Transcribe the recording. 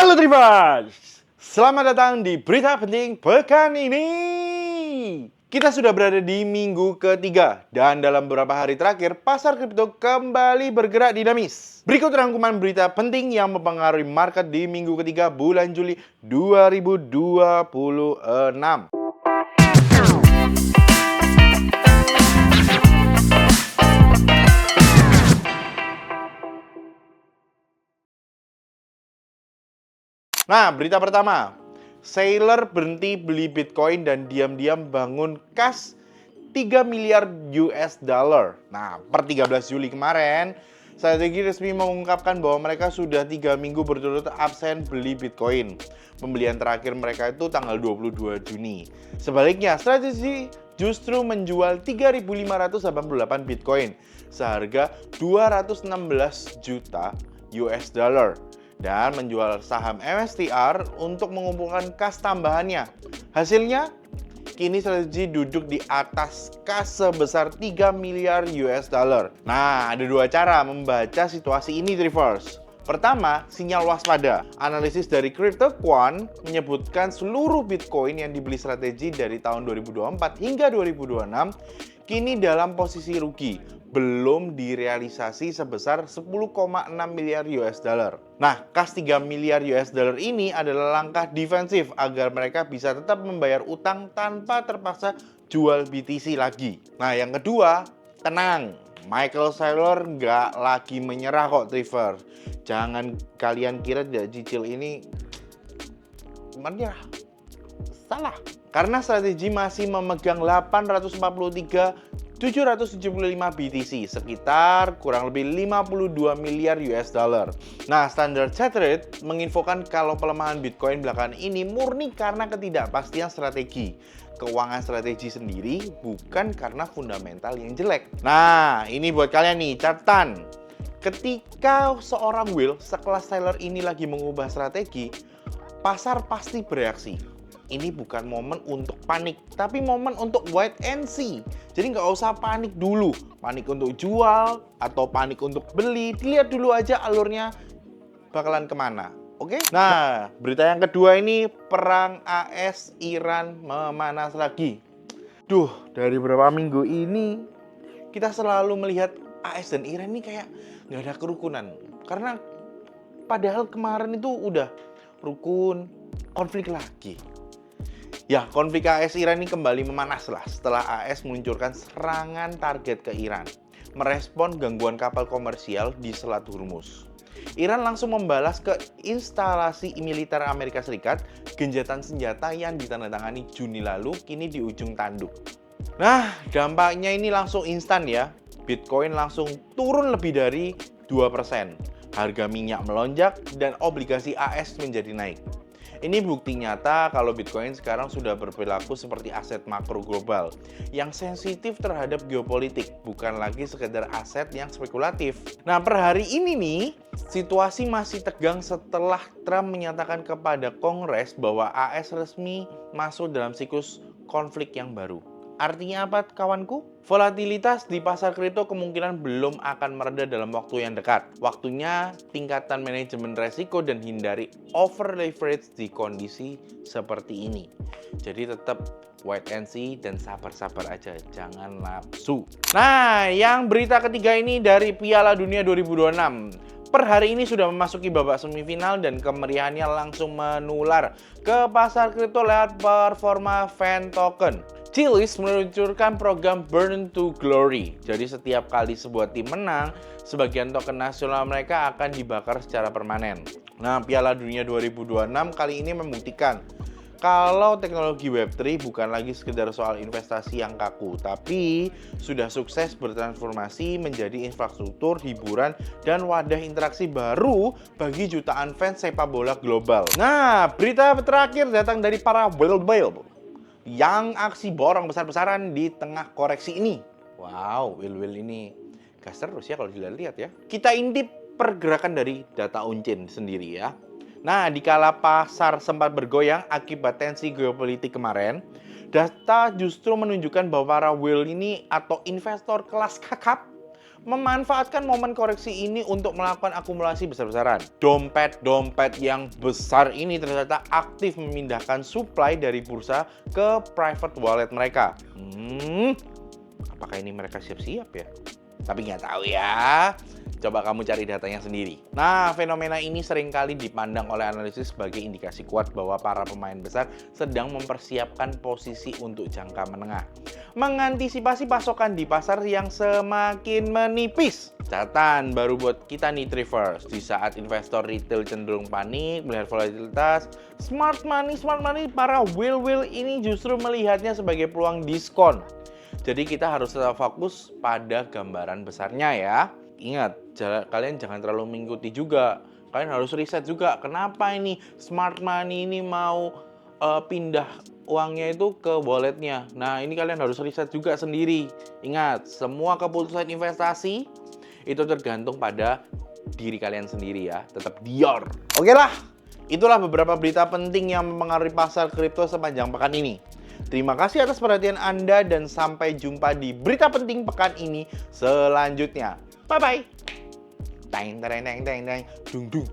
Halo Tribers, selamat datang di berita penting pekan ini. Kita sudah berada di minggu ketiga dan dalam beberapa hari terakhir pasar kripto kembali bergerak dinamis. Berikut rangkuman berita penting yang mempengaruhi market di minggu ketiga bulan Juli 2026. Nah, berita pertama. Saylor berhenti beli Bitcoin dan diam-diam bangun kas 3 miliar US dollar. Nah, per 13 Juli kemarin, strategi resmi mengungkapkan bahwa mereka sudah 3 minggu berturut-turut absen beli Bitcoin. Pembelian terakhir mereka itu tanggal 22 Juni. Sebaliknya, strategi justru menjual 3.588 Bitcoin seharga 216 juta US dollar. Dan menjual saham MSTR untuk mengumpulkan kas tambahannya. Hasilnya, kini strategi duduk di atas kas sebesar 3 miliar US dollar. Nah, ada dua cara membaca situasi ini, Trivers. Pertama, sinyal waspada. Analisis dari CryptoQuant menyebutkan seluruh Bitcoin yang dibeli strategi dari tahun 2024 hingga 2026 kini dalam posisi rugi, belum direalisasi sebesar 10,6 miliar US dollar. Nah, kas 3 miliar US dollar ini adalah langkah defensif agar mereka bisa tetap membayar utang tanpa terpaksa jual BTC lagi. Nah, yang kedua, tenang. Michael Saylor nggak lagi menyerah kok, Trevor. Jangan kalian kira tidak cicil ini menyerah. Salah. Karena strategi masih memegang 843.775 BTC, sekitar kurang lebih 52 miliar US dollar. Nah, Standard Chartered menginfokan kalau pelemahan Bitcoin belakangan ini murni karena ketidakpastian strategi. Keuangan strategi sendiri bukan karena fundamental yang jelek. Nah, ini buat kalian nih, catatan. Ketika seorang Will sekelas Saylor ini lagi mengubah strategi, pasar pasti bereaksi. Ini bukan momen untuk panik, tapi momen untuk wait and see. Jadi nggak usah panik dulu. Panik untuk jual atau panik untuk beli. Dilihat dulu aja alurnya bakalan kemana. Oke? Nah, berita yang kedua ini, perang AS Iran memanas lagi. Duh, dari beberapa minggu ini kita selalu melihat AS dan Iran ini kayak nggak ada kerukunan. Karena padahal kemarin itu udah rukun, konflik lagi. Ya, konflik AS Iran ini kembali memanas lah setelah AS meluncurkan serangan target ke Iran, merespon gangguan kapal komersial di Selat Hormuz. Iran langsung membalas ke instalasi militer Amerika Serikat, genjatan senjata yang ditandatangani Juni lalu kini di ujung tanduk. Nah, dampaknya ini langsung instan ya. Bitcoin langsung turun lebih dari 2%. Harga minyak melonjak dan obligasi AS menjadi naik. Ini bukti nyata kalau Bitcoin sekarang sudah berperilaku seperti aset makro global yang sensitif terhadap geopolitik, bukan lagi sekedar aset yang spekulatif. Nah, per hari ini nih, situasi masih tegang setelah Trump menyatakan kepada Kongres bahwa AS resmi masuk dalam siklus konflik yang baru. Artinya apa, kawanku? Volatilitas di pasar kripto kemungkinan belum akan mereda dalam waktu yang dekat. Waktunya tingkatan manajemen resiko dan hindari over leverage di kondisi seperti ini. Jadi tetap wait and see dan sabar-sabar aja, jangan nafsu. Nah, yang berita ketiga ini dari Piala Dunia 2026. Per hari ini sudah memasuki babak semifinal dan kemeriahannya langsung menular ke pasar kripto lewat performa fan token. Chiliz meluncurkan program Burn to Glory. Jadi setiap kali sebuah tim menang, sebagian token nasional mereka akan dibakar secara permanen. Nah, Piala Dunia 2026 kali ini membuktikan kalau teknologi Web3 bukan lagi sekedar soal investasi yang kaku, tapi sudah sukses bertransformasi menjadi infrastruktur, hiburan, dan wadah interaksi baru bagi jutaan fans sepak bola global. Nah, berita terakhir datang dari para whale yang aksi borong besar-besaran di tengah koreksi ini. Wow, Will ini gas terus ya kalau dilihat ya. Kita intip pergerakan dari data Uncin sendiri ya. Nah, dikala pasar sempat bergoyang akibat tensi geopolitik kemarin, data justru menunjukkan bahwa para whale ini atau investor kelas kakap memanfaatkan momen koreksi ini untuk melakukan akumulasi besar-besaran. Dompet-dompet yang besar ini ternyata aktif memindahkan supply dari bursa ke private wallet mereka. Apakah ini mereka siap-siap ya? Tapi nggak tahu ya. Coba kamu cari datanya sendiri. Nah, fenomena ini seringkali dipandang oleh analisis sebagai indikasi kuat bahwa para pemain besar sedang mempersiapkan posisi untuk jangka menengah, mengantisipasi pasokan di pasar yang semakin menipis. Catatan baru buat kita nih traders, di saat investor retail cenderung panik melihat volatilitas, smart money para whale ini justru melihatnya sebagai peluang diskon. Jadi kita harus tetap fokus pada gambaran besarnya ya. Ingat, kalian jangan terlalu mengikuti juga. Kalian harus riset juga. Kenapa ini smart money ini mau pindah uangnya itu ke walletnya. Nah, ini kalian harus riset juga sendiri. Ingat, semua keputusan investasi itu tergantung pada diri kalian sendiri ya. Tetap dior. Oke lah, itulah beberapa berita penting yang mempengaruhi pasar kripto sepanjang pekan ini. Terima kasih atas perhatian Anda dan sampai jumpa di berita penting pekan ini selanjutnya. Bye-bye. Teng, teng, teng, teng, teng, dung, dung.